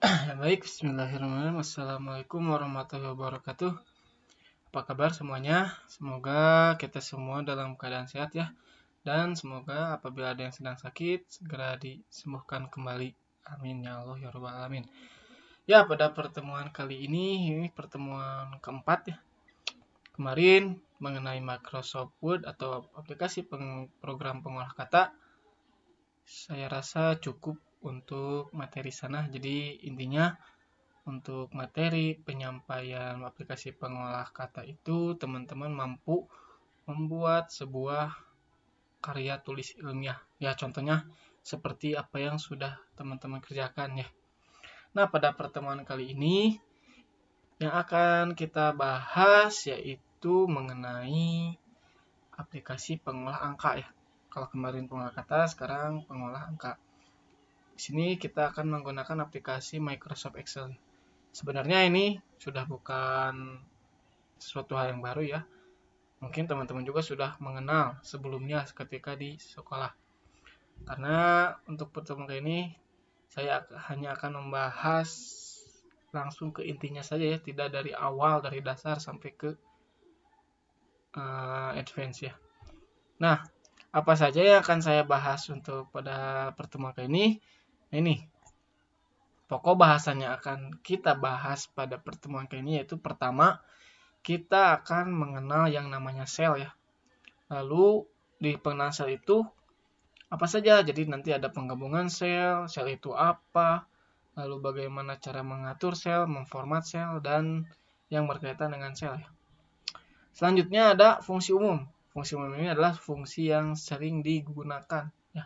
Baik, bismillahirrahmanirrahim. Assalamualaikum warahmatullahi wabarakatuh. Apa kabar semuanya? Semoga kita semua dalam keadaan sehat ya. Dan semoga apabila ada yang sedang sakit, segera disembuhkan kembali. Amin ya Allah ya Rabbal Alamin. Ya, pada pertemuan kali ini pertemuan keempat ya. Kemarin mengenai Microsoft Word atau aplikasi program pengolah kata, saya rasa cukup untuk materi sana. Jadi intinya untuk materi penyampaian aplikasi pengolah kata itu, teman-teman mampu membuat sebuah karya tulis ilmiah. Ya, contohnya seperti apa yang sudah teman-teman kerjakan ya. Nah, pada pertemuan kali ini yang akan kita bahas yaitu mengenai aplikasi pengolah angka ya. Kalau kemarin pengolah kata, sekarang pengolah angka. Di sini kita akan menggunakan aplikasi Microsoft Excel. Sebenarnya ini sudah bukan sesuatu hal yang baru ya. Mungkin teman-teman juga sudah mengenal sebelumnya ketika di sekolah. Karena untuk pertemuan kali ini saya hanya akan membahas langsung ke intinya saja ya, tidak dari awal dari dasar sampai ke advance ya. Nah, apa saja yang akan saya bahas untuk pada pertemuan kali ini? Nah, ini pokok bahasannya akan kita bahas pada pertemuan kali ini yaitu pertama, kita akan mengenal yang namanya sel ya. Lalu di pengenalan sel itu apa saja? Jadi nanti ada penggabungan sel, sel itu apa, lalu bagaimana cara mengatur sel, memformat sel, dan yang berkaitan dengan sel ya. Selanjutnya ada fungsi umum. Fungsi umum ini adalah fungsi yang sering digunakan ya.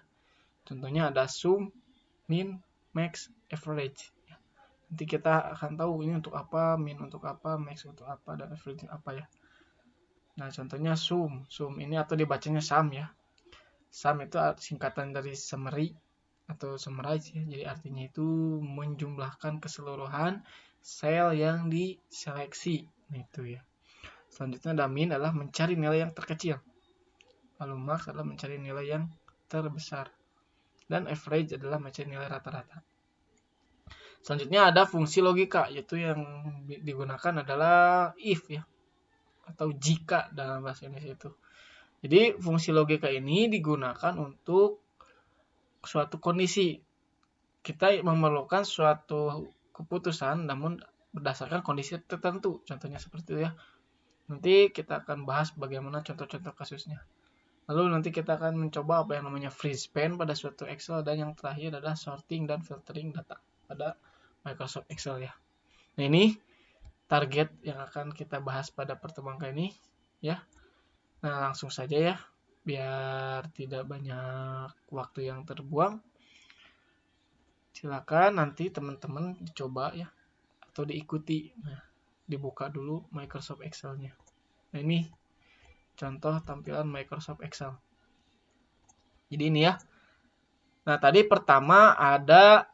Contohnya ada sum, min, max, average. Nanti kita akan tahu ini untuk apa, min untuk apa, max untuk apa, dan average untuk apa ya. Nah, contohnya sum. Sum ini atau dibacanya sum ya. Sum itu singkatan dari summary atau summarize ya. Jadi artinya itu menjumlahkan keseluruhan sel yang diseleksi. Nah, itu ya. Selanjutnya ada min adalah mencari nilai yang terkecil. Lalu max adalah mencari nilai yang terbesar. Dan average adalah mencari nilai rata-rata. Selanjutnya ada fungsi logika, yaitu yang digunakan adalah if ya, atau jika dalam bahasa Indonesia itu. Jadi fungsi logika ini digunakan untuk suatu kondisi. Kita memerlukan suatu keputusan namun berdasarkan kondisi tertentu. Contohnya seperti itu ya. Nanti kita akan bahas bagaimana contoh-contoh kasusnya. Lalu nanti kita akan mencoba apa yang namanya freeze span pada suatu Excel, dan yang terakhir adalah sorting dan filtering data pada Microsoft Excel ya. Nah, ini target yang akan kita bahas pada pertemuan kali ini ya. Nah, langsung saja ya, biar tidak banyak waktu yang terbuang. Silakan nanti teman-teman dicoba ya, atau diikuti. Nah, dibuka dulu Microsoft Excel-nya. Nah, ini contoh tampilan Microsoft Excel. Jadi ini ya. Nah, tadi pertama ada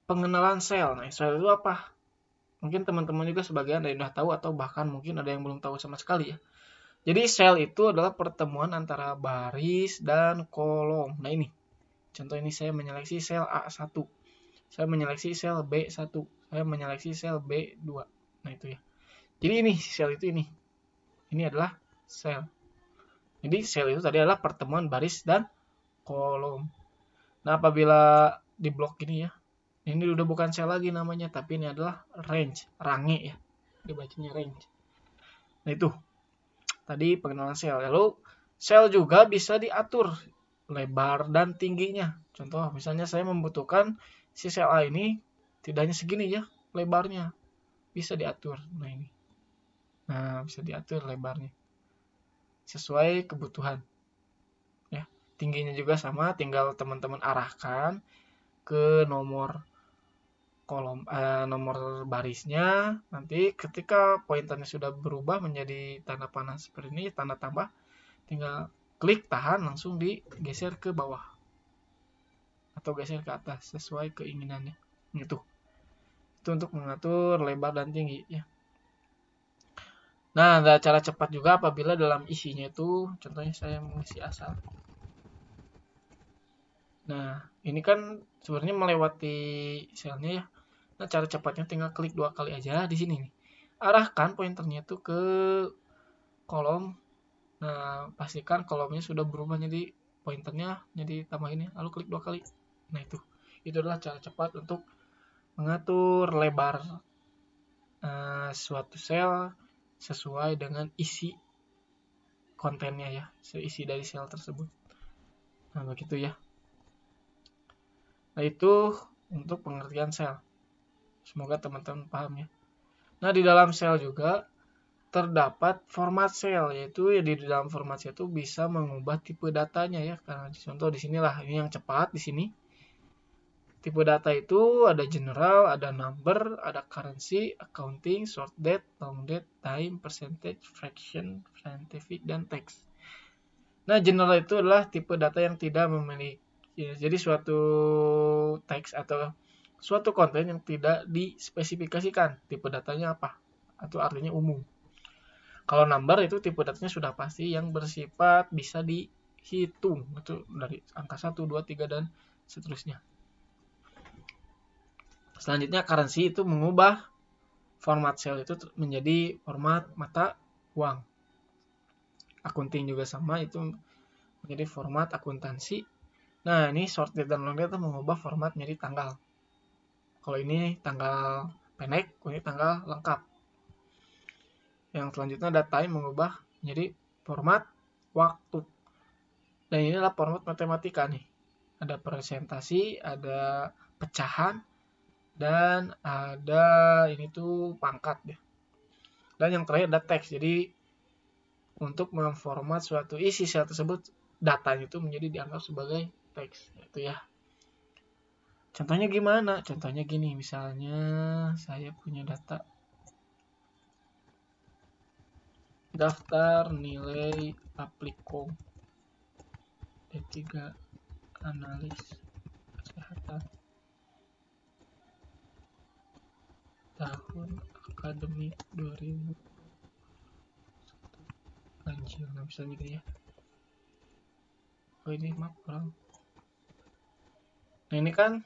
pengenalan sel. Nah, sel itu apa? Mungkin teman-teman juga sebagian ada yang sudah tahu atau bahkan mungkin ada yang belum tahu sama sekali ya. Jadi sel itu adalah pertemuan antara baris dan kolom. Nah, ini. Contoh ini saya menyeleksi sel A1. Saya menyeleksi sel B1. Saya menyeleksi sel B2. Nah, itu ya. Jadi ini sel itu ini. Ini adalah sel. Jadi sel itu tadi adalah pertemuan baris dan kolom. Nah, apabila di blok ini ya, ini udah bukan sel lagi namanya, tapi ini adalah range, range ya. Dibacanya range. Nah, itu tadi pengenalan sel. Lalu sel juga bisa diatur lebar dan tingginya. Contoh misalnya saya membutuhkan si sel A ini tidak hanya segini ya lebarnya, bisa diatur. Nah, ini. Nah, bisa diatur lebarnya sesuai kebutuhan. Ya, tingginya juga sama, tinggal teman-teman arahkan ke nomor kolom nomor barisnya. Nanti ketika pointernya sudah berubah menjadi tanda panah seperti ini, tanda tambah, tinggal klik tahan langsung digeser ke bawah atau geser ke atas sesuai keinginannya. Itu untuk mengatur lebar dan tinggi ya. Nah, ada cara cepat juga apabila dalam isinya itu, contohnya saya mengisi asal. Nah, ini kan sebenarnya melewati selnya ya. Nah, cara cepatnya tinggal klik 2 kali aja di sini nih. Arahkan pointernya itu ke kolom. Nah, pastikan kolomnya sudah berubah jadi pointernya jadi tambahin ya, lalu klik 2 kali. Nah, itu. Itu adalah cara cepat untuk mengatur lebar suatu sel sesuai dengan isi kontennya ya, isi dari sel tersebut. Nah, begitu ya. Nah, itu untuk pengertian sel. Semoga teman-teman paham ya. Nah, di dalam sel juga terdapat format sel, yaitu ya di dalam format sel itu bisa mengubah tipe datanya ya. Karena contoh di sinilah ini yang cepat di sini. Tipe data itu ada general, ada number, ada currency, accounting, short date, long date, time, percentage, fraction, scientific, dan text. Nah, general itu adalah tipe data yang tidak memiliki, ya, jadi suatu teks atau suatu konten yang tidak dispesifikasikan tipe datanya apa, atau artinya umum. Kalau number itu tipe datanya sudah pasti yang bersifat bisa dihitung, itu dari angka 1, 2, 3, dan seterusnya. Selanjutnya currency itu mengubah format sel itu menjadi format mata uang. Accounting juga sama, itu menjadi format akuntansi. Nah, ini short date dan long date itu mengubah format menjadi tanggal. Kalau ini tanggal pendek, ini tanggal lengkap. Yang selanjutnya ada time mengubah menjadi format waktu. Dan ini adalah format matematika nih. Ada presentasi, ada pecahan, dan ada ini tuh pangkat ya. Dan yang terakhir ada teks. Jadi untuk memformat suatu isi sel tersebut, datanya itu menjadi dianggap sebagai teks. Itu ya. Contohnya gimana? Contohnya gini, misalnya saya punya data daftar nilai Aplikom D3 analis kesehatan tahun akademik 2000 anjir, nggak bisa gitu ya. Oh, ini maaf kurang. Nah, ini kan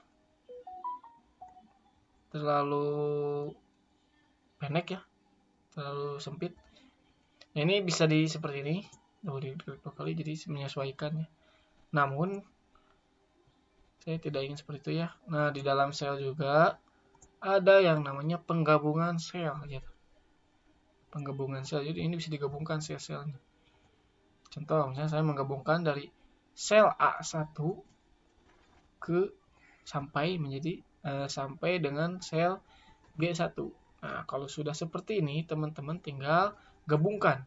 terlalu pendek ya, terlalu sempit. Nah, ini bisa seperti ini, diklik 2 kali jadi menyesuaikan ya. Namun saya tidak ingin seperti itu ya. Nah, di dalam sel juga ada yang namanya penggabungan sel gitu. Penggabungan sel, jadi ini bisa digabungkan sel-selnya. Contoh, misalnya saya menggabungkan dari sel A1 ke sampai dengan sel G1. Nah, kalau sudah seperti ini, teman-teman tinggal gabungkan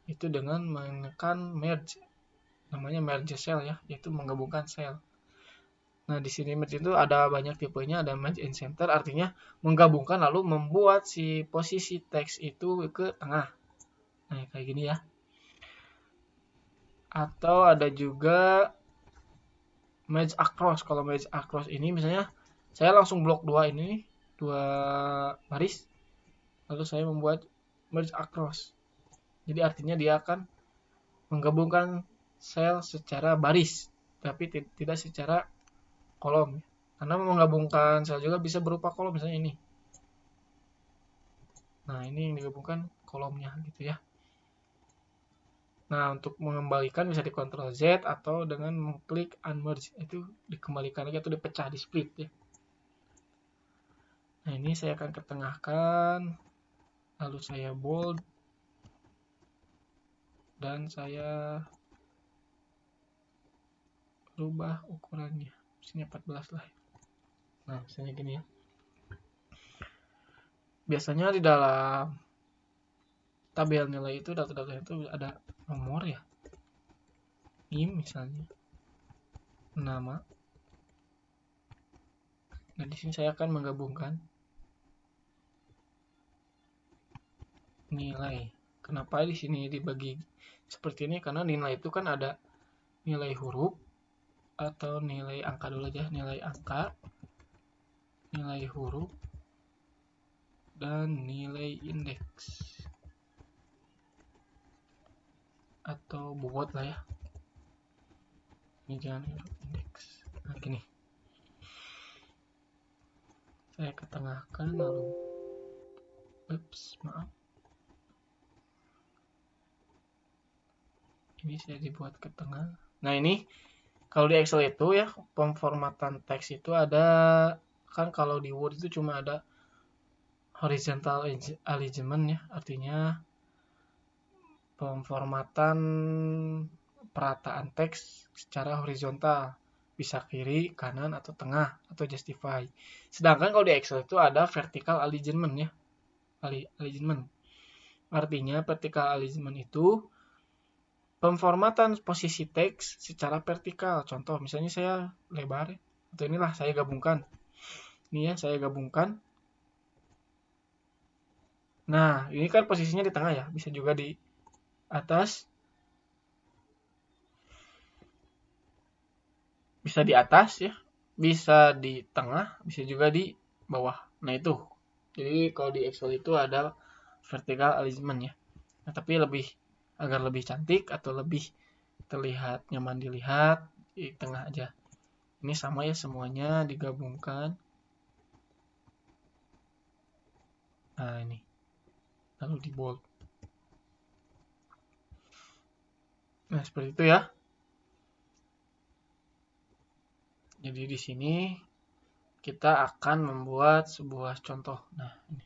itu dengan menekan merge. Namanya merge cell ya, yaitu menggabungkan sel. Nah, di sini merge itu ada banyak tipenya, ada merge in center, artinya menggabungkan lalu membuat si posisi teks itu ke tengah. Nah, kayak gini ya. Atau ada juga merge across. Kalau merge across ini misalnya saya langsung blok 2 ini, 2 baris, lalu saya membuat merge across. Jadi artinya dia akan menggabungkan sel secara baris, tapi tidak secara kolom. Karena menggabungkan sel juga bisa berupa kolom, misalnya ini. Nah, ini yang digabungkan kolomnya gitu ya. Nah, untuk mengembalikan bisa di Ctrl Z atau dengan mengklik unmerge, itu dikembalikan lagi atau dipecah, di split ya. Nah, ini saya akan ketengahkan, lalu saya bold, dan saya rubah ukurannya, misalnya 14 lah. Nah, misalnya gini ya. Biasanya di dalam tabel nilai itu, data-data itu ada nomor ya. Ini misalnya nama. Nah, di sini saya akan menggabungkan nilai. Kenapa di sini dibagi seperti ini? Karena nilai itu kan ada nilai huruf atau nilai angka dulu aja, nilai angka, nilai huruf, dan nilai indeks atau bobot lah ya. Ini jangan indeks. Nah, gini. Saya ketengahkan lalu maaf. Ini saya dibuat ke tengah. Nah, ini kalau di Excel itu ya, pemformatan teks itu ada, kan kalau di Word itu cuma ada horizontal alignment ya, artinya pemformatan perataan teks secara horizontal, bisa kiri, kanan, atau tengah, atau justify. Sedangkan kalau di Excel itu ada vertical alignment ya, alignment. Artinya vertical alignment itu pemformatan posisi teks secara vertikal. Contoh, misalnya saya lebar, atau inilah saya gabungkan. Ini ya, saya gabungkan. Nah, ini kan posisinya di tengah ya, bisa juga di atas, bisa di atas ya, bisa di tengah, bisa juga di bawah. Nah, itu. Jadi kalau di Excel itu ada vertical alignment ya. Nah, tapi agar lebih cantik atau lebih terlihat nyaman dilihat, di tengah aja. Ini sama ya, semuanya digabungkan. Nah, ini. Lalu di bold. Nah, seperti itu ya. Jadi di sini kita akan membuat sebuah contoh. Nah, ini.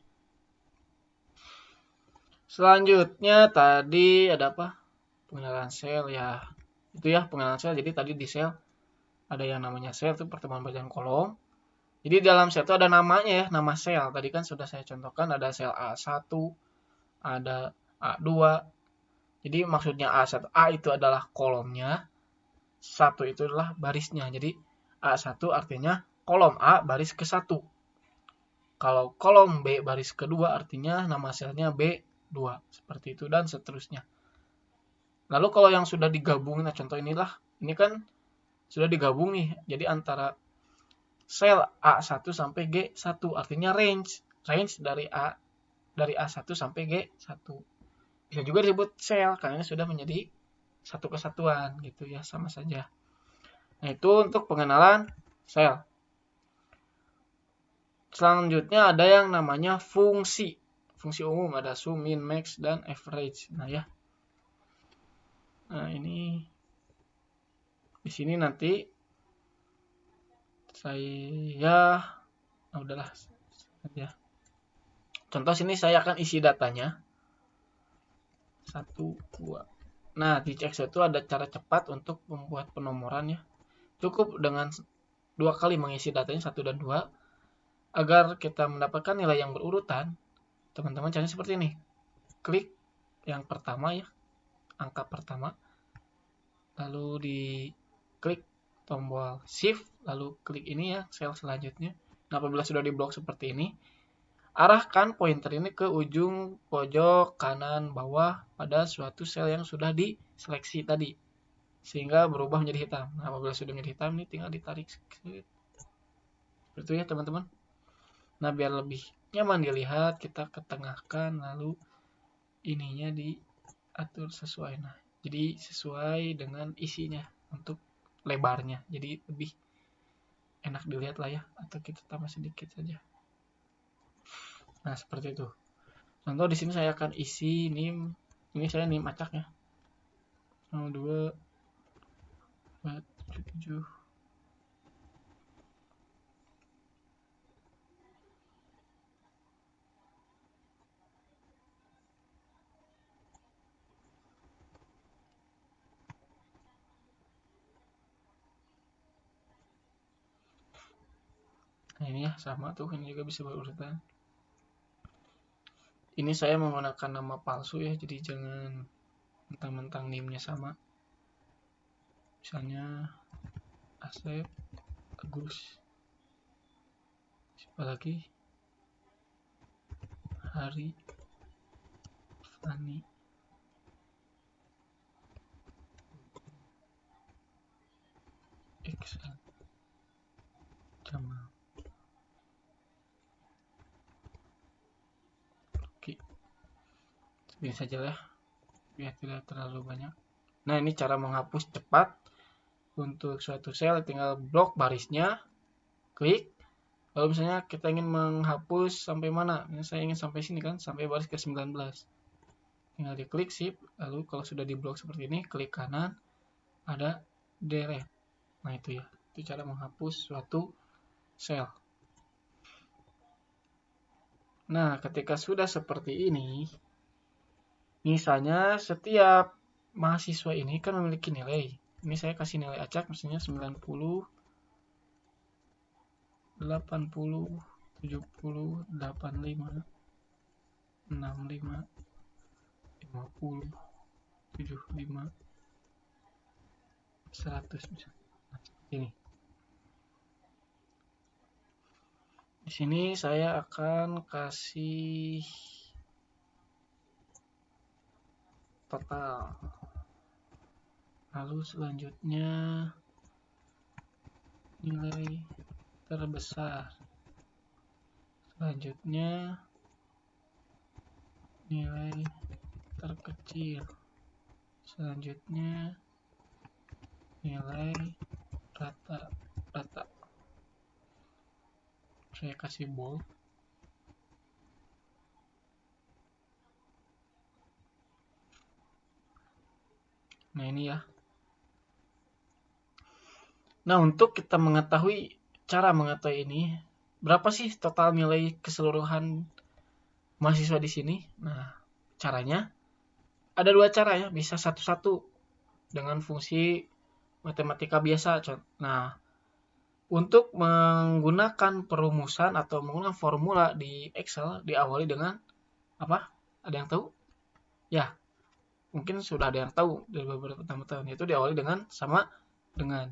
Selanjutnya tadi ada apa? Pengenalan sel ya. Itu ya pengenalan sel. Jadi tadi di sel ada yang namanya sel itu pertemuan bagian kolom. Jadi dalam sel itu ada namanya ya, nama sel. Tadi kan sudah saya contohkan ada sel A1, ada A2. Jadi maksudnya A1, A itu adalah kolomnya, 1 itu adalah barisnya. Jadi A1 artinya kolom A baris ke-1. Kalau kolom B baris kedua artinya nama selnya B2. Seperti itu dan seterusnya. Lalu kalau yang sudah digabung, nah contoh inilah, ini kan sudah digabung nih. Jadi antara sel A1 sampai G1 artinya range dari A1 sampai G1. Bisa juga disebut sel karena sudah menjadi satu kesatuan gitu ya, sama saja. Nah, itu untuk pengenalan sel. Selanjutnya ada yang namanya fungsi. Fungsi umum ada sum, min, max, dan average. Nah ya. Nah, ini di sini nanti saya udahlah ya. Contoh sini saya akan isi datanya. 1, 2. Nah, di Excel itu ada cara cepat untuk membuat penomoran ya. Cukup dengan 2 kali mengisi datanya 1 dan 2 agar kita mendapatkan nilai yang berurutan. Teman-teman caranya seperti ini. Klik yang pertama ya, angka pertama. Lalu diklik tombol shift, lalu klik ini ya, sel selanjutnya. Nah, apabila sudah diblok seperti ini, arahkan pointer ini ke ujung pojok kanan bawah pada suatu sel yang sudah diseleksi tadi. Sehingga berubah menjadi hitam. Nah, apabila sudah menjadi hitam, ini tinggal ditarik. Seperti itu ya, teman-teman. Nah, biar lebih nyaman dilihat, kita ketengahkan, lalu ininya diatur sesuai. Nah, jadi sesuai dengan isinya untuk lebarnya. Jadi lebih enak dilihat lah ya. Atau kita tambah sedikit saja. Nah, seperti itu. Contoh di sini saya akan isi NIM. Ini saya NIM acak ya. 02 7. Nah, ini ya sama tuh, ini juga bisa berurutan. Ini saya menggunakan nama palsu ya, jadi jangan mentang-mentang NIM-nya sama. Misalnya Asep Agus. Siapa lagi? Hari Fani. Iksan Jamal. Oke. Segini saja lah, biar tidak terlalu banyak. Nah, ini cara menghapus cepat untuk suatu sel tinggal blok barisnya, klik. Kalau misalnya kita ingin menghapus sampai mana, misalnya saya ingin sampai sini kan, sampai baris ke 19. Tinggal diklik shift, lalu kalau sudah di blok seperti ini, klik kanan, ada delete. Nah itu ya, itu cara menghapus suatu sel. Nah, ketika sudah seperti ini, misalnya setiap mahasiswa ini kan memiliki nilai. Ini saya kasih nilai acak, misalnya 90, 80, 70, 85, 65, 50, 75, 100 misalnya. Nah, ini. Di sini saya akan kasih total. Lalu selanjutnya nilai terbesar. Selanjutnya nilai terkecil. Selanjutnya nilai rata-rata. Saya kasih bold. Nah ini ya. Nah untuk kita mengetahui cara mengetahui ini, berapa sih total nilai keseluruhan mahasiswa di sini? Nah caranya ada dua cara ya, bisa satu-satu dengan fungsi matematika biasa. Nah untuk menggunakan perumusan atau menggunakan formula di Excel diawali dengan apa? Ada yang tahu? Ya, mungkin sudah ada yang tahu dari beberapa tahun, yaitu diawali dengan sama dengan.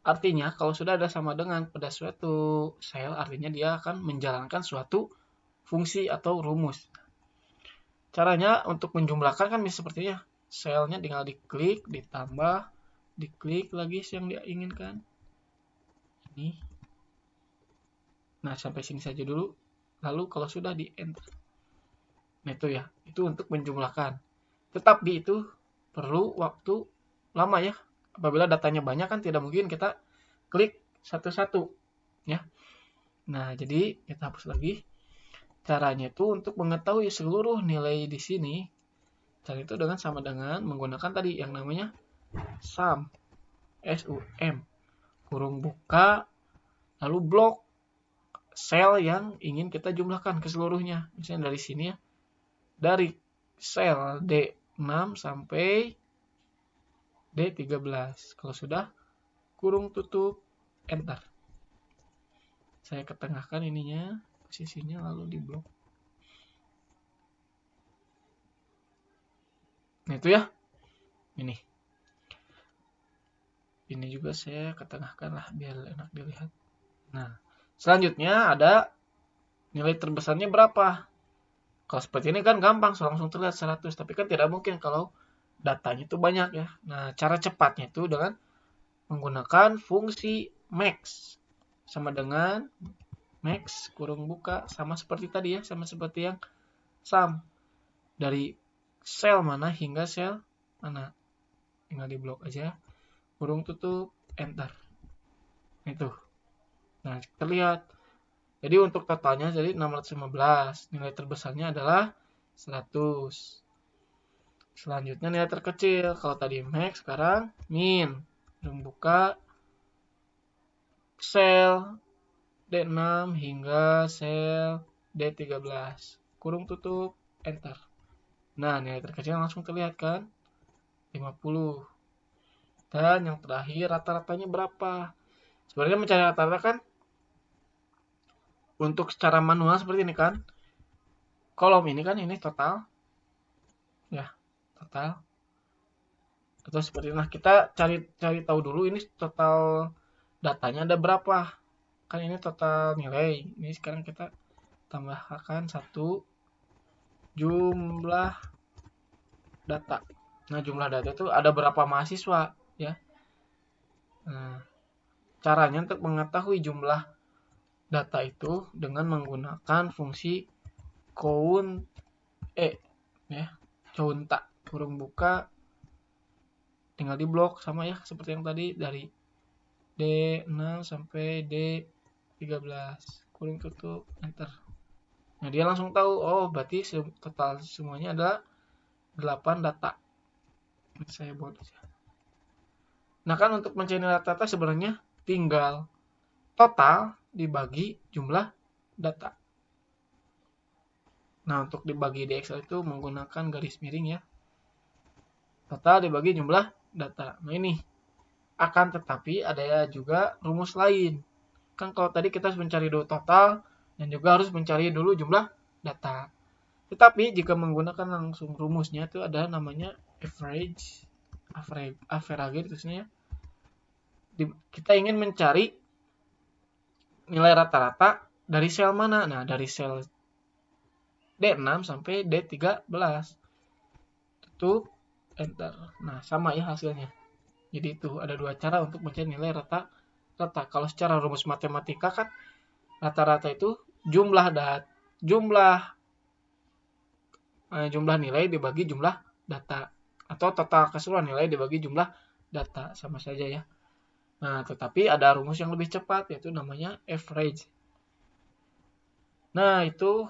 Artinya kalau sudah ada sama dengan pada suatu sel, artinya dia akan menjalankan suatu fungsi atau rumus. Caranya untuk menjumlahkan kan bisa seperti ya, selnya tinggal diklik, ditambah, diklik lagi yang dia inginkan. Ini. Nah, sampai sini saja dulu. Lalu kalau sudah di enter. Nah, itu ya. Itu untuk menjumlahkan. Tetapi itu perlu waktu lama ya. Apabila datanya banyak kan tidak mungkin kita klik satu-satu. Ya. Nah, jadi kita hapus lagi. Caranya itu untuk mengetahui seluruh nilai di sini. Cara itu sama dengan menggunakan tadi yang namanya sum. SUM. Kurung buka. Lalu blok sel yang ingin kita jumlahkan keseluruhnya. Misalnya dari sini ya. Dari sel D6 sampai D13. Kalau sudah, kurung tutup, enter. Saya ketengahkan ininya, posisinya lalu di blok. Nah itu ya. Ini. Ini juga saya ketengahkan lah biar enak dilihat. Nah, selanjutnya ada nilai terbesarnya berapa. Kalau seperti ini kan gampang, langsung terlihat 100. Tapi kan tidak mungkin kalau datanya itu banyak ya. Nah, cara cepatnya itu dengan menggunakan fungsi max. Sama dengan max kurung buka, sama seperti tadi ya, sama seperti yang sum. Dari sel mana hingga sel mana. Tinggal di blok aja. Kurung tutup, enter. Itu. Nah, terlihat. Jadi untuk totalnya jadi 615. Nilai terbesarnya adalah 100. Selanjutnya nilai terkecil. Kalau tadi max, sekarang min. Kurung buka sel D6 hingga sel D13. Kurung tutup, enter. Nah, nilai terkecil langsung terlihat kan? 50. Dan yang terakhir rata-ratanya berapa? Sebenarnya mencari rata-rata kan untuk secara manual seperti ini kan. Kolom ini kan ini total. Ya, total. Atau seperti ini. Nah, kita cari tahu dulu ini total datanya ada berapa. Kan ini total nilai. Ini sekarang kita tambahkan satu jumlah data. Nah, jumlah data itu ada berapa mahasiswa ya. Nah, caranya untuk mengetahui jumlah data itu dengan menggunakan fungsi count ya. Counta kurung buka tinggal di blok sama ya seperti yang tadi dari D6 sampai D13 kurung tutup enter. Nah dia langsung tahu, oh berarti total semuanya adalah 8 data. Saya buat aja. Nah kan untuk mencari nilai data sebenarnya tinggal total dibagi jumlah data. Nah untuk dibagi di Excel itu menggunakan garis miring ya. Total dibagi jumlah data. Nah ini akan tetapi ada juga rumus lain. Kan kalau tadi kita harus mencari dulu total dan juga harus mencari dulu jumlah data. Tetapi jika menggunakan langsung rumusnya itu ada namanya average terusnya ya. Kita ingin mencari nilai rata-rata dari sel mana? Nah, dari sel D6 sampai D13. Tutup enter. Nah, sama ya hasilnya. Jadi itu ada dua cara untuk mencari nilai rata-rata. Kalau secara rumus matematika kan rata-rata itu jumlah nilai dibagi jumlah data atau total keseluruhan nilai dibagi jumlah data, sama saja ya. Nah, tetapi ada rumus yang lebih cepat yaitu namanya average. Nah, itu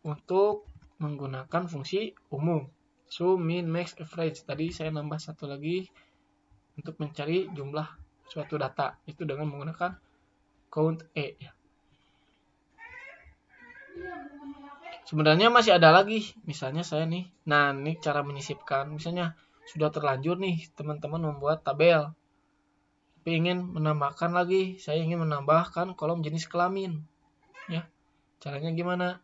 untuk menggunakan fungsi umum sum, min, max, average. Tadi saya nambah satu lagi untuk mencari jumlah suatu data itu dengan menggunakan count E ya. Sebenarnya masih ada lagi, misalnya saya nih. Nah, ini cara menyisipkan. Misalnya sudah terlanjur nih teman-teman membuat tabel. Tapi ingin menambahkan lagi, saya ingin menambahkan kolom jenis kelamin. Ya. Caranya gimana?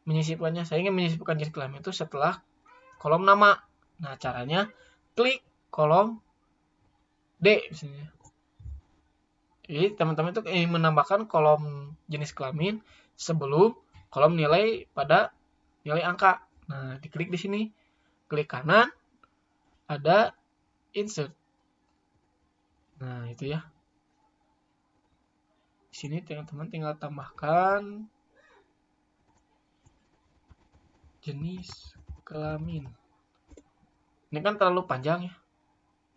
Menyisipkannya. Saya ingin menyisipkan jenis kelamin itu setelah kolom nama. Nah, caranya klik kolom D misalnya. Jadi teman-teman itu ingin menambahkan kolom jenis kelamin sebelum kolom nilai pada nilai angka. Nah, diklik di sini. Klik kanan, ada insert. Nah, itu ya. Di sini teman-teman tinggal tambahkan jenis kelamin. Ini kan terlalu panjang ya.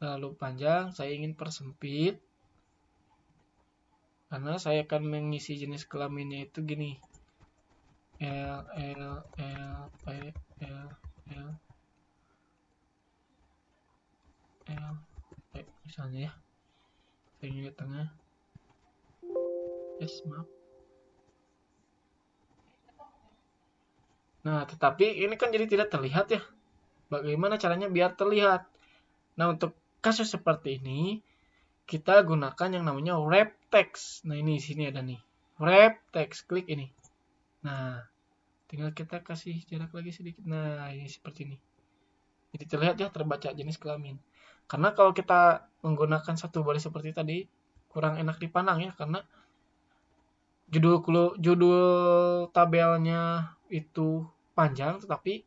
Terlalu panjang, saya ingin persempit. Karena saya akan mengisi jenis kelaminnya itu gini. L, P, misalnya ya. Saya ingin di tengah. Yes, maaf. Nah, tetapi ini kan jadi tidak terlihat ya. Bagaimana caranya biar terlihat? Nah, untuk kasus seperti ini, kita gunakan yang namanya wrap text. Nah, ini di sini ada nih. Wrap text, klik ini. Nah, tinggal kita kasih jarak lagi sedikit. Nah, ini seperti ini. Jadi terlihat ya, terbaca jenis kelamin. Karena kalau kita menggunakan satu baris seperti tadi, kurang enak dipandang ya, karena judul tabelnya itu panjang, tetapi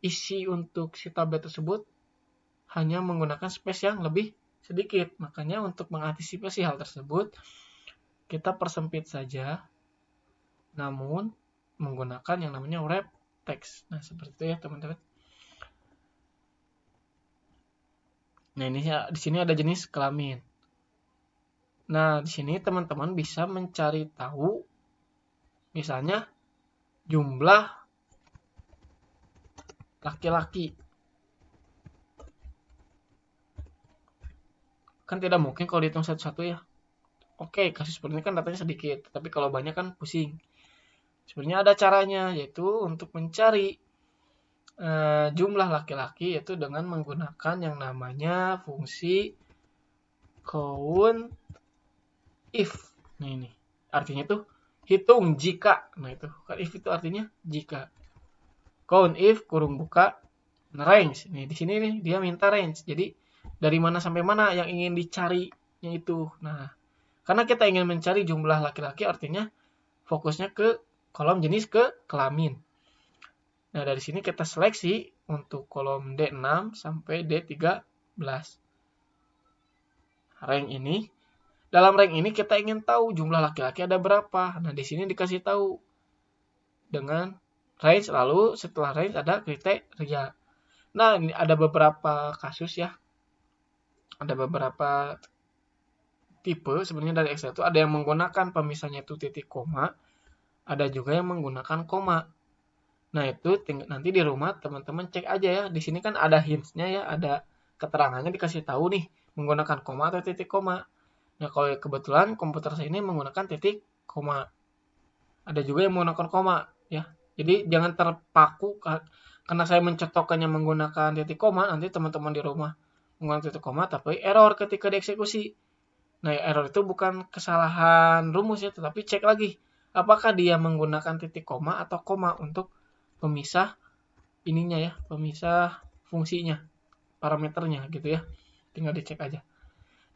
isi untuk si tabel tersebut hanya menggunakan space yang lebih sedikit. Makanya untuk mengantisipasi hal tersebut, kita persempit saja, namun menggunakan yang namanya wrap text. Nah, seperti itu ya teman-teman. Nah, ini ya, di sini ada jenis kelamin. Nah, di sini teman-teman bisa mencari tahu misalnya jumlah laki-laki. Kan tidak mungkin kalau dihitung satu-satu ya. Oke, kasus seperti ini kan datanya sedikit, tapi kalau banyak kan pusing. Sebenarnya ada caranya, yaitu untuk mencari jumlah laki-laki yaitu dengan menggunakan yang namanya fungsi count if. Nah, ini artinya tuh hitung jika. Nah, itu kan if itu artinya jika. Count if kurung buka range. Nih di sini nih dia minta range. Jadi dari mana sampai mana yang ingin dicarinya itu. Nah, karena kita ingin mencari jumlah laki-laki artinya fokusnya ke kolom jenis kelamin. Nah, dari sini kita seleksi untuk kolom D6 sampai D13. Rank ini. Dalam rank ini kita ingin tahu jumlah laki-laki ada berapa. Nah, di sini dikasih tahu dengan range, lalu setelah range ada kriteria. Nah, ini ada beberapa kasus ya. Ada beberapa tipe sebenarnya dari Excel itu, ada yang menggunakan pemisahnya itu titik koma, ada juga yang menggunakan koma. Nah, itu nanti di rumah teman-teman cek aja ya. Di sini kan ada hints-nya ya, ada keterangannya dikasih tahu nih menggunakan koma atau titik koma. Nah, kalau kebetulan komputer saya ini menggunakan titik koma. Ada juga yang menggunakan koma ya. Jadi jangan terpaku karena saya mencontohkannya menggunakan titik koma, nanti teman-teman di rumah menggunakan titik koma tapi error ketika dieksekusi. Nah, error itu bukan kesalahan rumus ya, tetapi cek lagi apakah dia menggunakan titik koma atau koma untuk pemisah ininya ya, pemisah fungsinya, parameternya gitu ya. Tinggal dicek aja.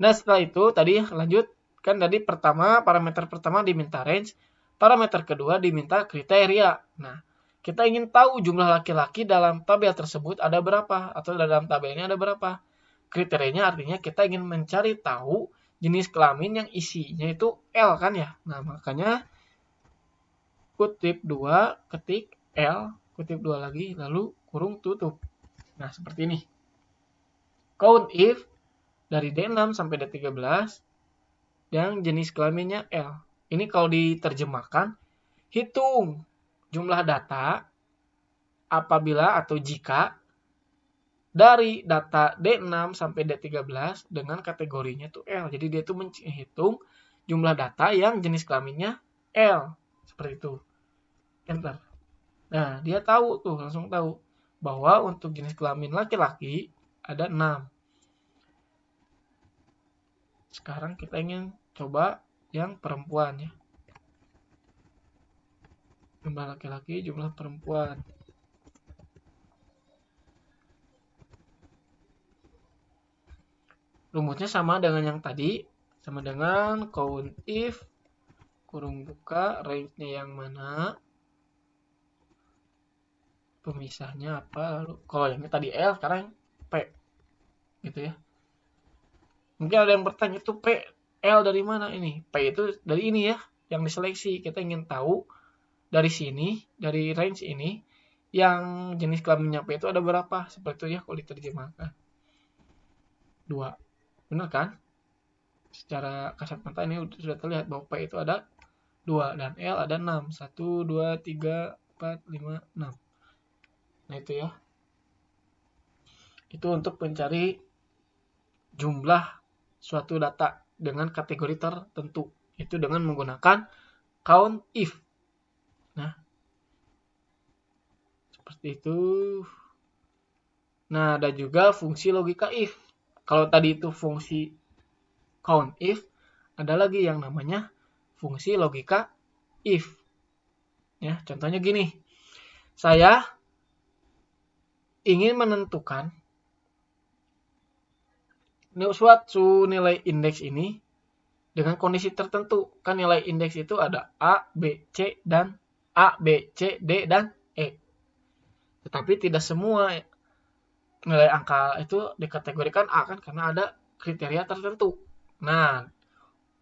Nah, setelah itu tadi lanjut, kan tadi parameter pertama diminta range, parameter kedua diminta kriteria. Nah, kita ingin tahu jumlah laki-laki dalam tabel tersebut ada berapa, atau dalam tabelnya ada berapa. Kriterianya artinya kita ingin mencari tahu jenis kelamin yang isinya itu L kan ya. Nah, makanya kutip 2, ketik L, kutip 2 lagi, lalu kurung tutup. Nah, seperti ini. Count if dari D6 sampai D13 yang jenis kelaminnya L. Ini kalau diterjemahkan, hitung jumlah data apabila atau jika dari data D6 sampai D13 dengan kategorinya tuh L. Jadi dia tuh menghitung jumlah data yang jenis kelaminnya L. Seperti itu. Enter. Nah, dia tahu tuh, langsung tahu bahwa untuk jenis kelamin laki-laki ada 6. Sekarang kita ingin coba yang perempuan ya. Jumlah laki-laki, jumlah perempuan. Rumusnya sama dengan yang tadi, sama dengan count if kurung buka range-nya yang mana, pemisahnya apa, lalu kalau yang tadi L sekarang P gitu ya. Mungkin ada yang bertanya itu P, L dari mana ini? P itu dari ini ya, yang diseleksi. Kita ingin tahu dari sini, dari range ini, yang jenis kelaminnya P itu ada berapa? Seperti itu ya kalau diterjemahkan. 2. Benar kan? Secara kasat mata ini sudah terlihat bahwa P itu ada 2 dan L ada 6. 1, 2, 3, 4, 5, 6. Nah itu ya. Itu untuk mencari jumlah suatu data dengan kategori tertentu. Itu dengan menggunakan count if. Nah, seperti itu. Nah, ada juga fungsi logika if. Kalau tadi itu fungsi count if, ada lagi yang namanya fungsi logika if. Ya, contohnya gini. Saya ingin menentukan suatu nilai indeks ini dengan kondisi tertentu. Kan nilai indeks itu ada A, B, C, dan A, B, C, D, dan E. Tetapi tidak semua nilai angka itu dikategorikan A kan, karena ada kriteria tertentu. Nah,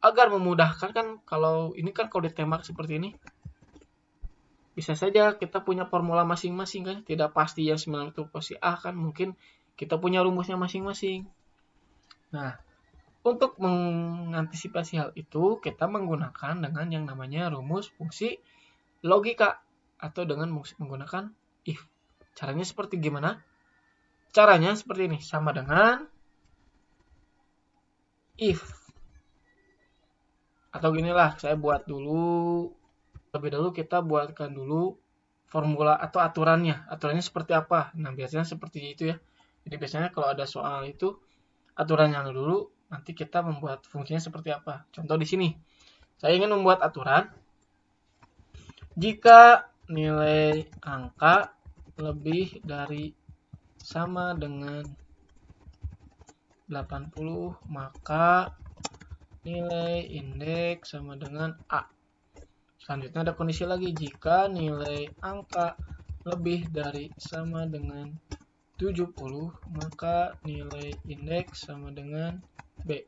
agar memudahkan kan, kalau ini kan kalau ditembak seperti ini, bisa saja kita punya formula masing-masing kan, tidak pasti yang 9 itu pasti A kan, mungkin kita punya rumusnya masing-masing. Nah, untuk mengantisipasi hal itu, kita menggunakan dengan yang namanya rumus fungsi logika atau dengan menggunakan if. Caranya seperti gimana? Caranya seperti ini, sama dengan if. Atau ginilah, saya buat dulu, lebih dahulu kita buatkan dulu formula atau aturannya. Aturannya seperti apa? Nah, biasanya seperti itu ya. Jadi biasanya kalau ada soal itu, aturannya dulu, nanti kita membuat fungsinya seperti apa. Contoh di sini, saya ingin membuat aturan, jika nilai angka lebih dari sama dengan 80, maka nilai indeks sama dengan A. Selanjutnya ada kondisi lagi, jika nilai angka lebih dari sama dengan 70, maka nilai indeks sama dengan B.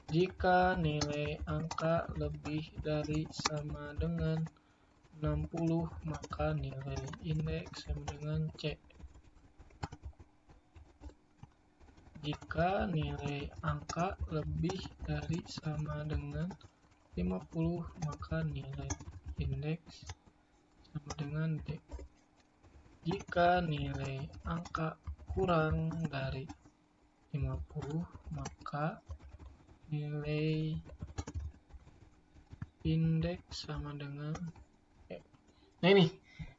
Jika nilai angka lebih dari sama dengan 60, maka nilai indeks sama dengan C. jika nilai angka lebih dari sama dengan 50, maka nilai indeks sama dengan D. Jika nilai angka kurang dari 50, maka nilai indeks sama dengan E. Nah ini,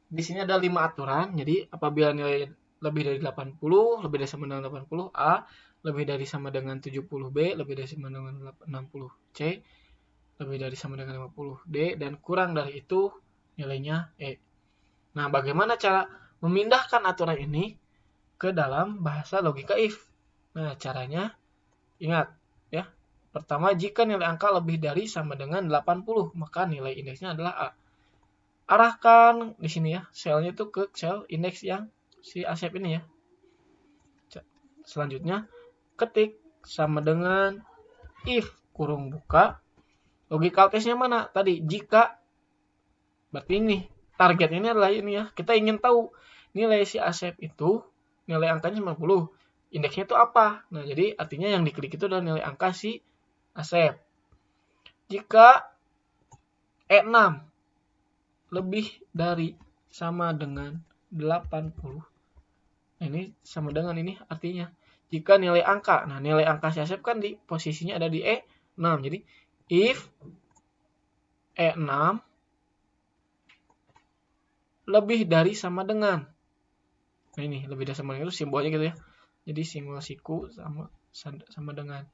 di sini ada 5 aturan. Jadi apabila nilai lebih dari 80, lebih dari sama dengan 80 A, lebih dari sama dengan 70 B, lebih dari sama dengan 60 C, lebih dari sama dengan 50 D, dan kurang dari itu nilainya E. Nah, bagaimana cara memindahkan aturan ini ke dalam bahasa logika if? Nah, caranya ingat ya. Pertama, jika nilai angka lebih dari sama dengan 80, maka nilai indeksnya adalah A. Arahkan di sini ya, selnya itu ke sel indeks yang si Asep ini ya. Selanjutnya, ketik sama dengan if kurung buka. Logical testnya mana? Tadi jika, berarti ini target ini adalah ini ya. Kita ingin tahu nilai si Asep itu, nilai angkanya 90. Indeksnya itu apa? Nah, jadi artinya yang diklik itu adalah nilai angka si Asep. Jika E6 lebih dari sama dengan 80. Nah, ini sama dengan ini artinya jika nilai angka. Nah, nilai angka si Asep kan di posisinya ada di E6. Jadi if E6 lebih dari sama dengan. Nah, ini lebih dari sama dengan itu simbolnya gitu ya. Jadi simbol siku sama dengan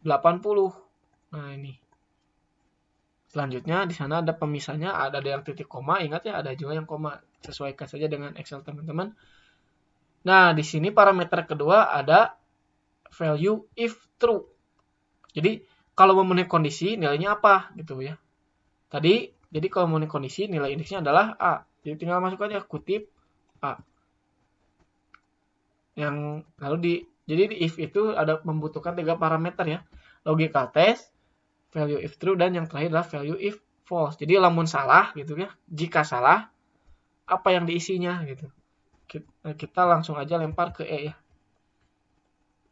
80. Nah, ini. Selanjutnya di sana ada pemisahnya, ada yang titik koma, ingat ya ada juga yang koma. Sesuaikan saja dengan Excel teman-teman. Nah, di sini parameter kedua ada value if true. Jadi kalau memenuhi kondisi nilainya apa gitu ya. Jadi kalau memenuhi kondisi nilai indeksnya adalah A. Jadi tinggal masuk aja kutip A. Yang lalu jadi di if itu ada membutuhkan 3 parameter ya. Logical test, value if true, dan yang terakhir adalah value if false. Jadi lamun salah gitu ya. Jika salah, apa yang diisinya gitu. Kita langsung aja lempar ke E ya.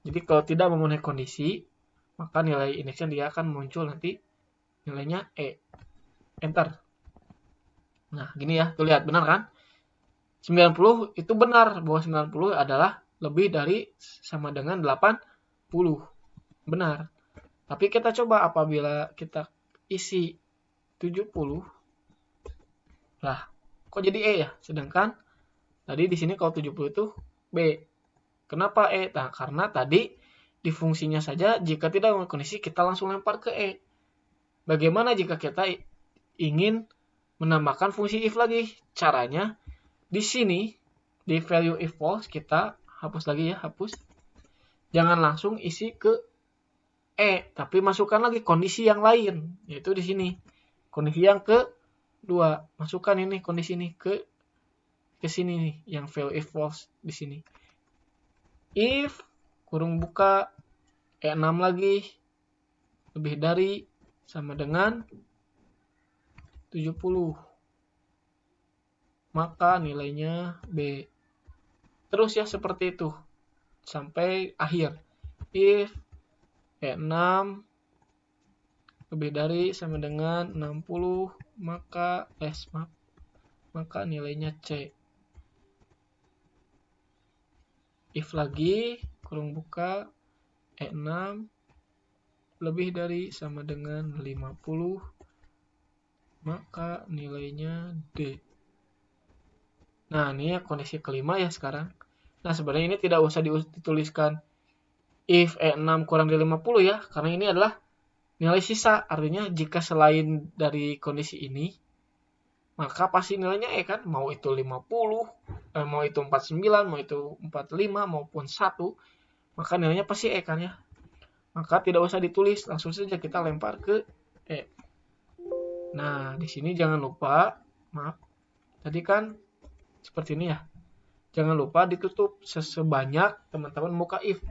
Jadi kalau tidak memenuhi kondisi, maka nilai indeksnya dia akan muncul nanti nilainya E. Enter. Nah, gini ya. Tuh lihat, benar kan? 90 itu benar bahwa 90 adalah lebih dari sama dengan 80. Benar. Tapi kita coba apabila kita isi 70. Lah, kok jadi E ya? Sedangkan tadi di sini kalau 70 itu B. Kenapa E? Nah, karena tadi di fungsinya saja jika tidak memenuhi kondisi kita langsung lempar ke E. Bagaimana jika kita ingin menambahkan fungsi if lagi? Caranya di sini di value if false kita hapus lagi ya, hapus. Jangan langsung isi ke E, tapi masukkan lagi kondisi yang lain, yaitu di sini. Kondisi yang kedua, masukkan ini kondisi ini ke sini nih, yang value if false di sini. If kurung buka E6 lagi lebih dari sama dengan 70. Maka nilainya B. Terus ya seperti itu sampai akhir. If E6 lebih dari sama dengan 60, maka nilainya C. If lagi kurung buka E6 lebih dari sama dengan 50, maka nilainya D. Nah, ini ya kondisi kelima ya sekarang. Nah, sebenarnya ini tidak usah dituliskan if E6 kurang dari 50 ya, karena ini adalah nilai sisa. Artinya jika selain dari kondisi ini, maka pasti nilainya E kan. Mau itu 50, mau itu 49, mau itu 45, maupun 1, maka nilainya pasti E kan ya. Maka tidak usah ditulis, langsung saja kita lempar ke E. Nah, di sini jangan lupa, maaf, tadi kan seperti ini ya. Jangan lupa ditutup sebanyak teman-teman membuka if.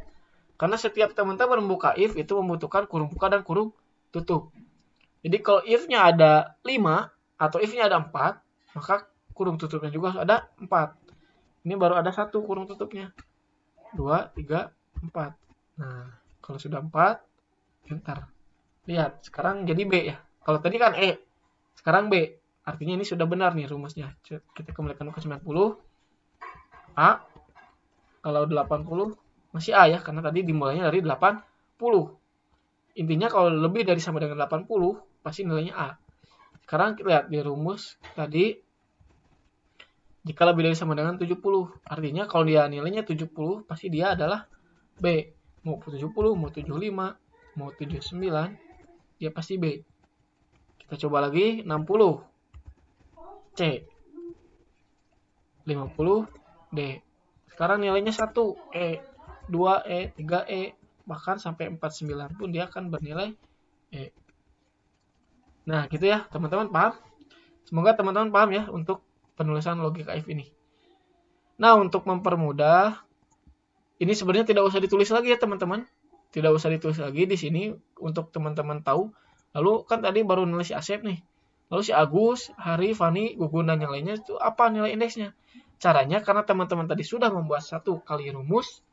Karena setiap teman-teman membuka if itu membutuhkan kurung buka dan kurung tutup. Jadi kalau if-nya ada 5 atau if-nya ada 4, maka kurung tutupnya juga harus ada 4. Ini baru ada 1 kurung tutupnya. 2, 3, 4. Nah, kalau sudah 4, enter. Lihat, sekarang jadi B ya. Kalau tadi kan E, sekarang B. Artinya ini sudah benar nih rumusnya. Kita kembalikan ke 90. A, kalau 80 masih A ya, karena tadi dimulainya dari 80. Intinya kalau lebih dari sama dengan 80, pasti nilainya A. Sekarang kita lihat di rumus tadi, jika lebih dari sama dengan 70. Artinya kalau dia nilainya 70, pasti dia adalah B. Mau 70, mau 75, mau 79, dia pasti B. Kita coba lagi, 60. C. 50. D. Sekarang nilainya 1. E. 2 E. 3 E. Bahkan sampai 49 pun dia akan bernilai E. Nah, gitu ya, teman-teman paham? Semoga teman-teman paham ya untuk penulisan logika if ini. Nah, untuk mempermudah, ini sebenarnya tidak usah ditulis lagi ya teman-teman. Tidak usah ditulis lagi di sini untuk teman-teman tahu. Lalu kan tadi baru nulis si Asep nih. Lalu si Agus, Hari, Fani, Gugun, dan yang lainnya itu apa nilai indeksnya? Caranya karena teman-teman tadi sudah membuat 1 kali rumus,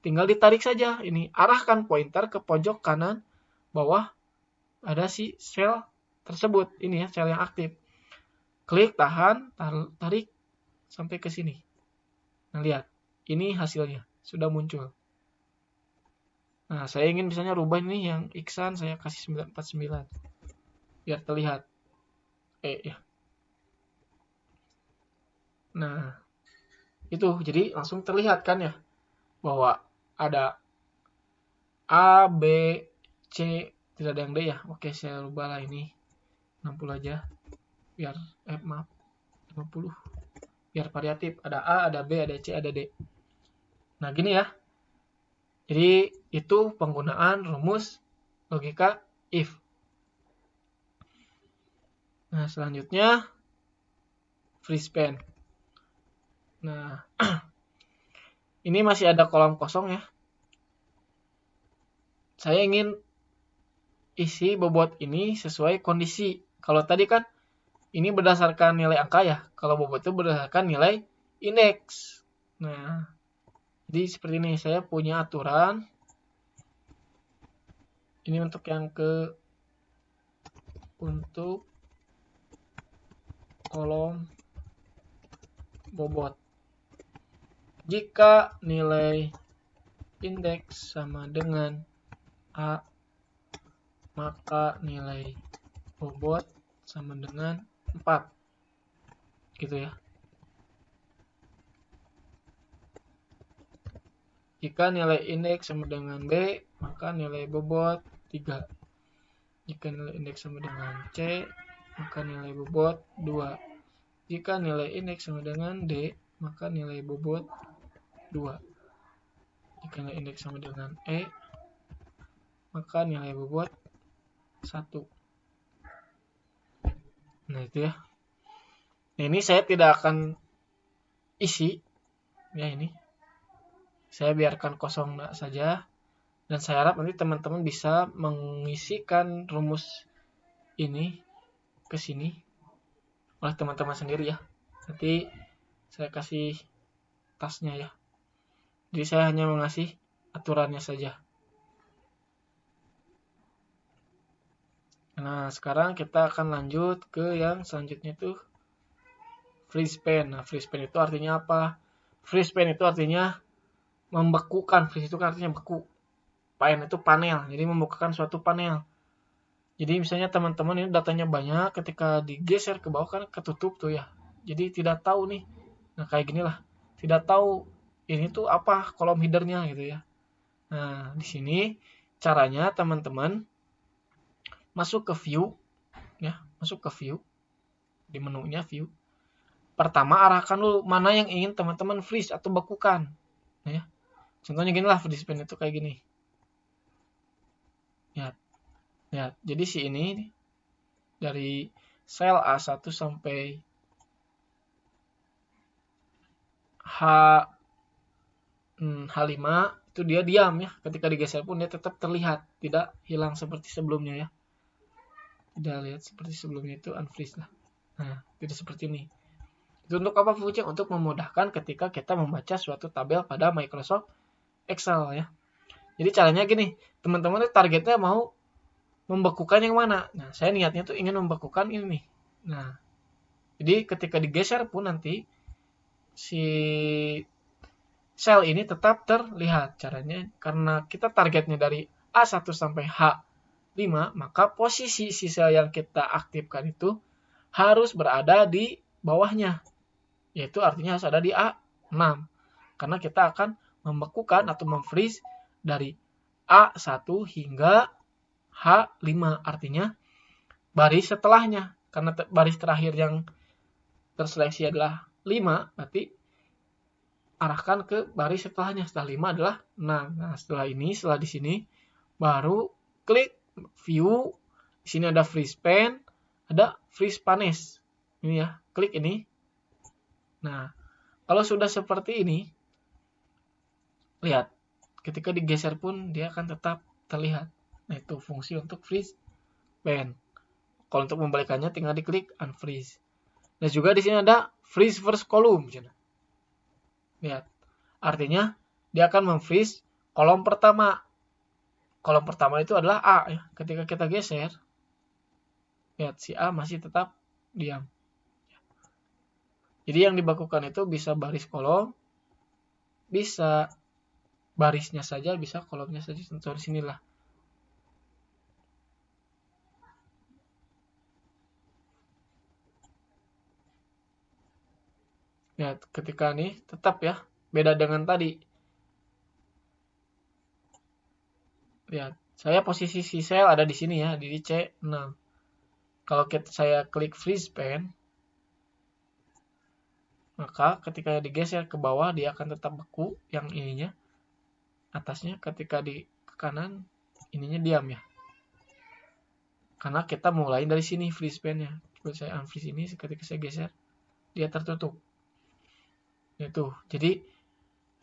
tinggal ditarik saja. Ini arahkan pointer ke pojok kanan bawah ada si sel tersebut. Ini ya sel yang aktif. Klik, tahan, tarik sampai ke sini. Nah, lihat. Ini hasilnya. Sudah muncul. Nah, saya ingin misalnya rubah ini yang Iksan saya kasih 949. Biar terlihat. Ya. Nah, itu. Jadi langsung terlihat kan ya. Bahwa ada A, B, C. Tidak ada yang D ya. Oke, saya rubah lah ini. 60 aja. Biar, maaf. 50. Biar variatif. Ada A, ada B, ada C, ada D. Nah, gini ya. Jadi itu penggunaan rumus logika if. Nah, selanjutnya free span. Nah, ini masih ada kolom kosong ya. Saya ingin isi bobot ini sesuai kondisi. Kalau tadi kan ini berdasarkan nilai angka ya. Kalau bobot itu berdasarkan nilai indeks. Nah, jadi seperti ini. Saya punya aturan. Ini untuk yang untuk kolom bobot. Jika nilai indeks sama dengan A, maka nilai bobot sama dengan 4. Gitu ya. Jika nilai indeks sama dengan B, maka nilai bobot 3. Jika nilai indeks sama dengan C, maka nilai bobot 2. Jika nilai indeks sama dengan D, maka nilai bobot 2. Jika nilai indeks sama dengan E, maka nilai bobot 1. Nah, itu ya. Nah, ini saya tidak akan isi. Ya, ini. Saya biarkan kosong saja. Dan saya harap nanti teman-teman bisa mengisikan rumus ini ke sini oleh teman-teman sendiri ya. Nanti saya kasih tasnya ya. Jadi saya hanya mengasih aturannya saja. Nah, sekarang kita akan lanjut ke yang selanjutnya itu free span. Nah, free span itu artinya apa? Free span itu artinya membekukan. Freeze itu artinya beku. Pan itu panel. Jadi membekukan suatu panel. Jadi misalnya teman-teman ini datanya banyak, ketika digeser ke bawah kan ketutup tuh ya. Jadi tidak tahu nih. Nah, kayak gini lah. Tidak tahu ini tuh apa kolom headernya gitu ya. Nah, di sini caranya teman-teman masuk ke view ya, masuk ke view di menunya view. Pertama arahkan dulu mana yang ingin teman-teman freeze atau bekukan. Nah, ya. Contohnya gini lah, free span itu kayak gini. Ya, jadi si ini dari sel A1 sampai H5 itu dia diam ya. Ketika digeser pun dia tetap terlihat, tidak hilang seperti sebelumnya ya. Tidak lihat seperti sebelumnya itu unfreeze lah. Nah, tidak seperti ini. Itu untuk apa fungsinya? Untuk memudahkan ketika kita membaca suatu tabel pada Microsoft Excel ya. Jadi caranya gini, teman-teman targetnya mau membekukan yang mana. Nah, saya niatnya tuh ingin membekukan ini nih. Nah, jadi ketika digeser pun nanti si sel ini tetap terlihat. Caranya karena kita targetnya dari A1 sampai H5, maka posisi si sel yang kita aktifkan itu harus berada di bawahnya. Yaitu artinya harus ada di A6. Karena kita akan membekukan atau memfreeze dari A1 hingga H5. Artinya baris setelahnya. Karena baris terakhir yang terseleksi adalah 5, berarti arahkan ke baris setelahnya. Setelah 5 adalah 6. Nah, setelah di sini baru klik view. Di sini ada freeze pan, ada freeze panes. Ini ya, klik ini. Nah, kalau sudah seperti ini, lihat, ketika digeser pun dia akan tetap terlihat. Nah, itu fungsi untuk freeze pan. Kalau untuk membalikannya tinggal diklik unfreeze. Dan juga di sini ada freeze first column. Lihat, artinya dia akan memfreeze kolom pertama. Kolom pertama itu adalah A ya. Ketika kita geser, lihat si A masih tetap diam. Jadi yang dibekukan itu bisa baris kolom, bisa barisnya saja, bisa kolomnya saja. Contoh di sinilah. Lihat, ketika nih tetap ya, beda dengan tadi. Lihat, saya posisi si sel ada di sini ya, di C6. Kalau saya klik freeze pan, maka ketika digeser ke bawah dia akan tetap beku yang ininya atasnya, ketika di ke kanan ininya diam ya. Karena kita mulai dari sini freeze pan-nya. Coba saya unfreeze ini, ketika saya geser dia tertutup. Itu. Jadi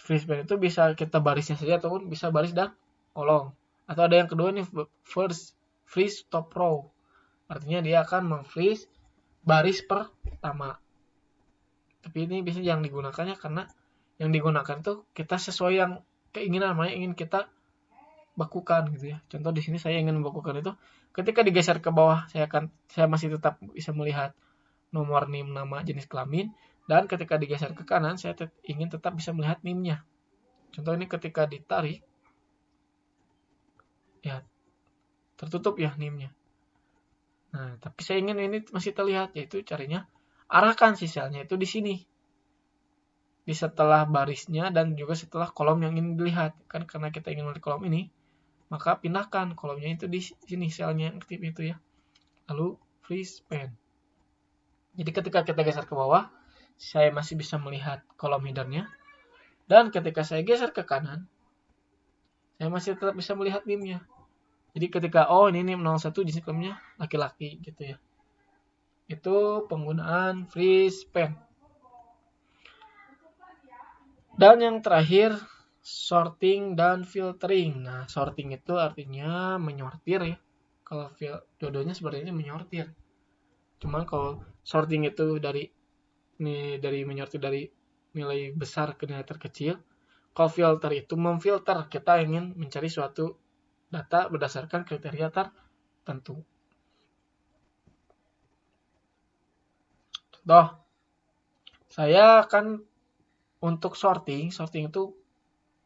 freeze pan itu bisa kita barisnya saja ataupun bisa baris dan kolom. Atau ada yang kedua nih, first freeze top row. Artinya dia akan memfreeze baris pertama. Tapi ini bisa yang digunakannya karena yang digunakan itu kita sesuai yang keinginan, namanya ingin kita bekukan gitu ya. Contoh di sini saya ingin membekukan itu, ketika digeser ke bawah saya masih tetap bisa melihat nomor NIM, nama, jenis kelamin, dan ketika digeser ke kanan saya ingin tetap bisa melihat NIM-nya. Contoh ini ketika ditarik ya tertutup ya NIM-nya. Nah, tapi saya ingin ini masih terlihat, yaitu caranya arahkan si selnya itu di sini. Di setelah barisnya dan juga setelah kolom yang ingin dilihat. Kan karena kita ingin melihat kolom ini, maka pindahkan kolomnya itu di sini, selnya yang aktif itu ya. Lalu freeze pan. Jadi ketika kita geser ke bawah, saya masih bisa melihat kolom headernya. Dan ketika saya geser ke kanan, saya masih tetap bisa melihat NIM-nya. Jadi ketika ini NIM 01 jenis kelaminnya laki-laki gitu ya. Itu penggunaan freeze pan. Dan yang terakhir, sorting dan filtering. Nah, sorting itu artinya menyortir ya. Kalau dua-duanya seperti ini menyortir. Cuman kalau sorting itu dari menyortir dari nilai besar ke nilai terkecil. Kalau filter itu memfilter, kita ingin mencari suatu data berdasarkan kriteria tertentu. Contoh, saya akan untuk sorting itu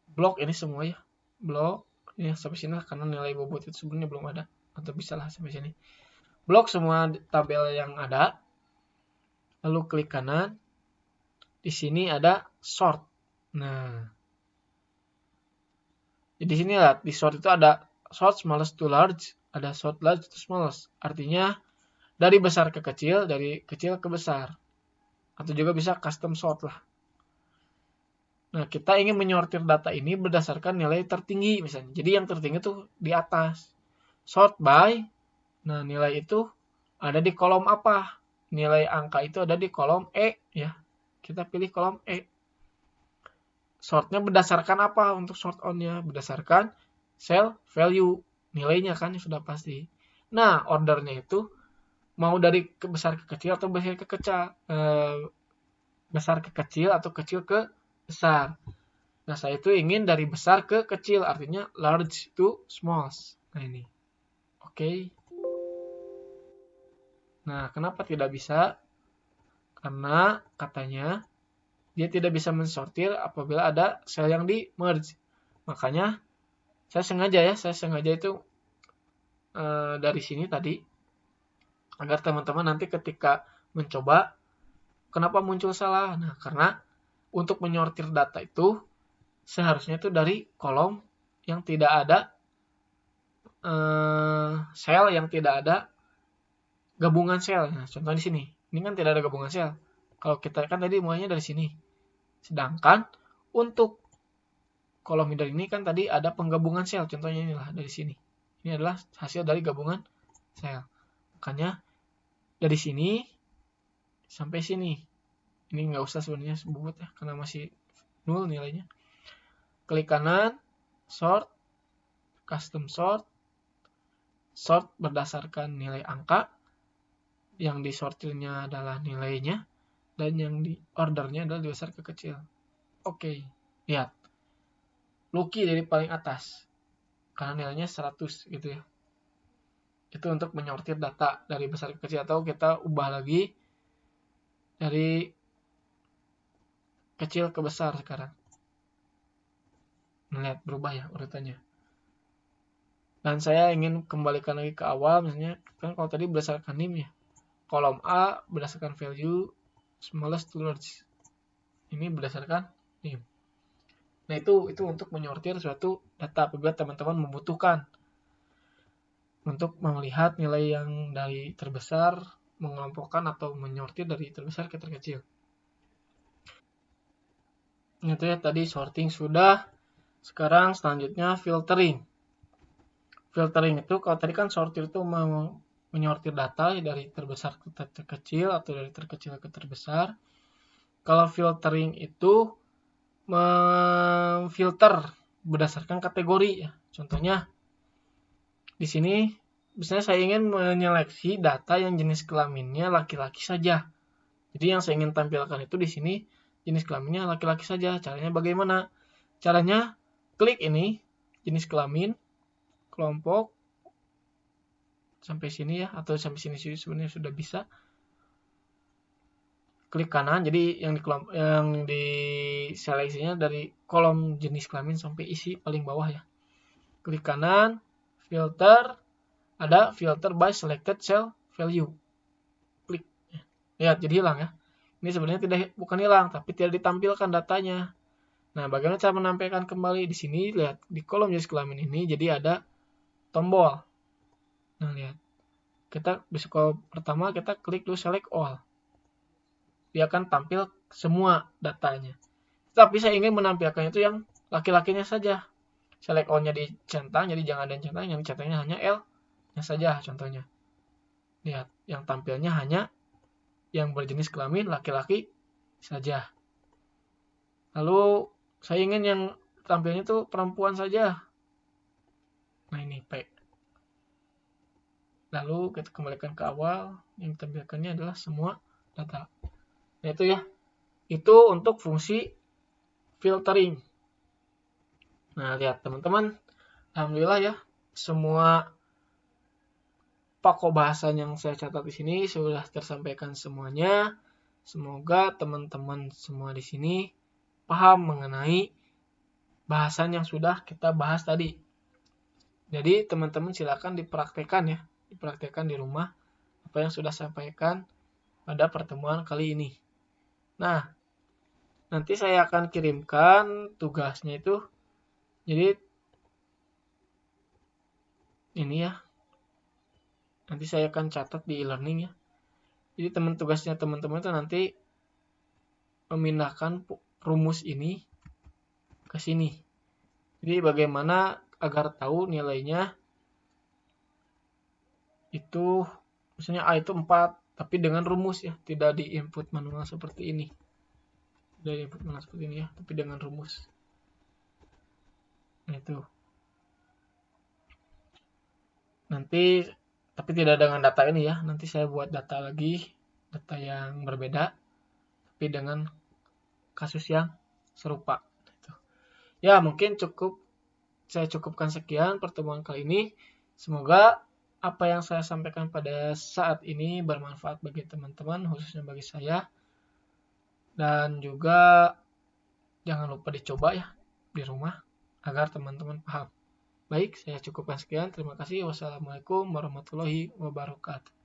blok ini semua ya. Blok ini sampai sini karena nilai bobot itu sebenarnya belum ada, atau bisa lah sampai sini. Blok semua tabel yang ada. Lalu klik kanan. Di sini ada sort. Nah, di sini lihat, di sort itu ada sort smallest to large, ada sort large to smallest. Artinya dari besar ke kecil, dari kecil ke besar. Atau juga bisa custom sort lah. Nah, kita ingin menyortir data ini berdasarkan nilai tertinggi misalnya. Jadi yang tertinggi itu di atas. Sort by, nah nilai itu ada di kolom apa? Nilai angka itu ada di kolom E ya. Kita pilih kolom E. Sortnya berdasarkan apa untuk sort on-nya? Berdasarkan cell value, nilainya kan sudah pasti. Nah, ordernya itu mau dari besar ke kecil atau besar ke kecil, besar ke kecil atau kecil ke besar. Nah, saya itu ingin dari besar ke kecil, artinya large to small. Nah, ini. Oke. Nah, kenapa tidak bisa? Karena katanya dia tidak bisa mensortir apabila ada sel yang di merge. Makanya saya sengaja itu dari sini tadi agar teman-teman nanti ketika mencoba kenapa muncul salah. Nah, karena untuk menyortir data itu seharusnya itu dari kolom yang tidak ada sel yang tidak ada gabungan sel. Nah, contoh di sini. Ini kan tidak ada gabungan sel. Kalau kita kan tadi mulainya dari sini. Sedangkan untuk kolom header ini kan tadi ada penggabungan sel. Contohnya inilah dari sini. Ini adalah hasil dari gabungan sel. Makanya dari sini sampai sini. Ini nggak usah sebenarnya sebut ya, karena masih 0 nilainya. Klik kanan, sort, custom sort, sort berdasarkan nilai angka, yang disortirnya adalah nilainya, dan yang di ordernya adalah dari besar ke kecil. Oke, lihat. Lucky dari paling atas, karena nilainya 100 gitu ya. Itu untuk menyortir data dari besar ke kecil, atau kita ubah lagi dari kecil ke besar sekarang. Melihat berubah ya urutannya. Dan saya ingin kembalikan lagi ke awal, misalnya kan kalau tadi berdasarkan NIM ya. Kolom A berdasarkan value smallest to large. Ini berdasarkan NIM. Nah, itu untuk menyortir suatu data apabila teman-teman membutuhkan untuk melihat nilai yang dari terbesar, mengelompokkan atau menyortir dari terbesar ke terkecil. Itu ya, tadi sorting sudah. Sekarang selanjutnya filtering. Filtering itu kalau tadi kan sortir itu menyortir data dari terbesar ke terkecil atau dari terkecil ke terbesar. Kalau filtering itu memfilter berdasarkan kategori ya. Contohnya di sini misalnya saya ingin menyeleksi data yang jenis kelaminnya laki-laki saja. Jadi yang saya ingin tampilkan itu di sini jenis kelaminnya laki-laki saja. Caranya bagaimana? Caranya klik ini jenis kelamin, kelompok sampai sini ya, atau sampai sini sebenarnya sudah bisa. Klik kanan, jadi yang di seleksinya dari kolom jenis kelamin sampai isi paling bawah ya. Klik kanan, filter, ada filter by selected cell value. Klik. Lihat, jadi hilang ya. Ini sebenarnya bukan hilang, tapi tidak ditampilkan datanya. Nah, bagaimana cara menampilkan kembali? Di sini lihat di kolom jenis kelamin ini jadi ada tombol. Nah, lihat. Kita bisa kalau pertama kita klik dulu select all. Dia akan tampil semua datanya. Tapi saya ingin menampilkan itu yang laki-lakinya saja. Select all-nya dicentang, jadi jangan ada yang centang, yang centangnya hanya L-nya saja contohnya. Lihat, yang tampilnya hanya yang berjenis kelamin laki-laki saja. Lalu saya ingin yang tampilnya itu perempuan saja. Nah, ini P. Lalu kita kembalikan ke awal, yang ditampilkannya adalah semua data. Nah, itu ya. Itu untuk fungsi filtering. Nah, lihat teman-teman. Alhamdulillah ya, semua pokok bahasan yang saya catat di sini sudah tersampaikan semuanya. Semoga teman-teman semua di sini paham mengenai bahasan yang sudah kita bahas tadi. Jadi teman-teman silakan dipraktekkan ya, dipraktekkan di rumah apa yang sudah saya sampaikan pada pertemuan kali ini. Nah, nanti saya akan kirimkan tugasnya itu. Jadi ini ya. Nanti saya akan catat di e-learning ya. Jadi tugasnya teman-teman itu nanti memindahkan rumus ini ke sini. Jadi bagaimana agar tahu nilainya itu misalnya A itu 4, tapi dengan rumus ya, tidak di input manual seperti ini. Tidak di input manual seperti ini ya, tapi dengan rumus. Nah, itu. Nanti tapi tidak dengan data ini ya. Nanti saya buat data lagi, data yang berbeda tapi dengan kasus yang serupa. Ya, mungkin saya cukupkan sekian pertemuan kali ini. Semoga apa yang saya sampaikan pada saat ini bermanfaat bagi teman-teman, khususnya bagi saya. Dan juga jangan lupa dicoba ya di rumah agar teman-teman paham. Baik, saya cukupkan sekian. Terima kasih. Wassalamualaikum warahmatullahi wabarakatuh.